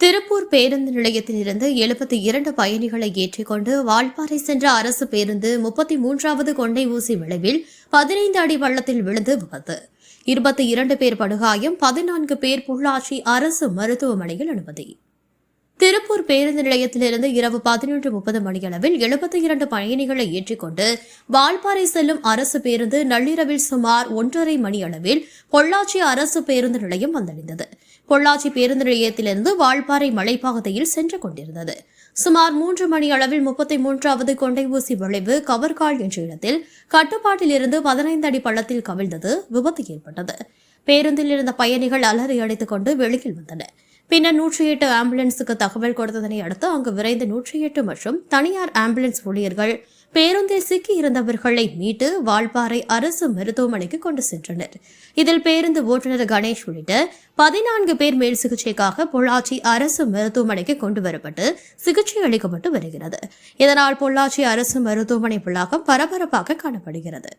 திருப்பூர் பேருந்து நிலையத்திலிருந்து 72 பயணிகளை ஏற்றிக்கொண்டு வால்பாறை சென்ற அரசு பேருந்து 33வது கொண்டை ஊசி விளைவில் 15 அடி பள்ளத்தில் விழுந்து விபத்து. 22 பேர் படுகாயம், 14 பேர் பொள்ளாச்சி அரசு மருத்துவமனையில் அனுமதி. திருப்பூர் பேருந்து நிலையத்திலிருந்து இரவு 11:30 மணியளவில் 72 பயணிகளை ஏற்றிக்கொண்டு வால்பாறை செல்லும் அரசு பேருந்து நள்ளிரவில் சுமார் 1:30 மணியளவில் பொள்ளாச்சி அரசு பேருந்து நிலையம் வந்தடைந்தது. பொள்ளாச்சி பேருந்து நிலையத்திலிருந்து வால்பாறை மலைப்பாதையில் சென்று கொண்டிருந்தது. சுமார் 3 மணி அளவில் 33வது கொண்டை ஊசி விளைவு கவர்கால் என்ற இடத்தில் கட்டுப்பாட்டில் இருந்து 15 அடி பள்ளத்தில் கவிழ்ந்தது. விபத்து ஏற்பட்டது. பேருந்தில் இருந்த பயணிகள் அலறி அடித்துக் கொண்டு வெளியில் வந்தனர். பின்னர் 108 ஆம்புலன்ஸுக்கு தகவல் கொடுத்ததனை அடுத்து அங்கு விரைந்த 108 மற்றும் தனியார் ஆம்புலன்ஸ் ஊழியர்கள் பேருந்தில் சிக்கியிருந்தவர்களை மீட்டு வால்பாறை அரசு மருத்துவமனைக்கு கொண்டு சென்றனர். இதில் பேருந்து ஓட்டுநர் கணேஷ் உள்ளிட்ட 14 பேர் மேல் சிகிச்சைக்காக பொள்ளாச்சி அரசு மருத்துவமனைக்கு கொண்டு வரப்பட்டு சிகிச்சை அளிக்கப்பட்டு வருகிறது. இதனால் பொள்ளாச்சி அரசு மருத்துவமனை வளாகம் பரபரப்பாக காணப்படுகிறது.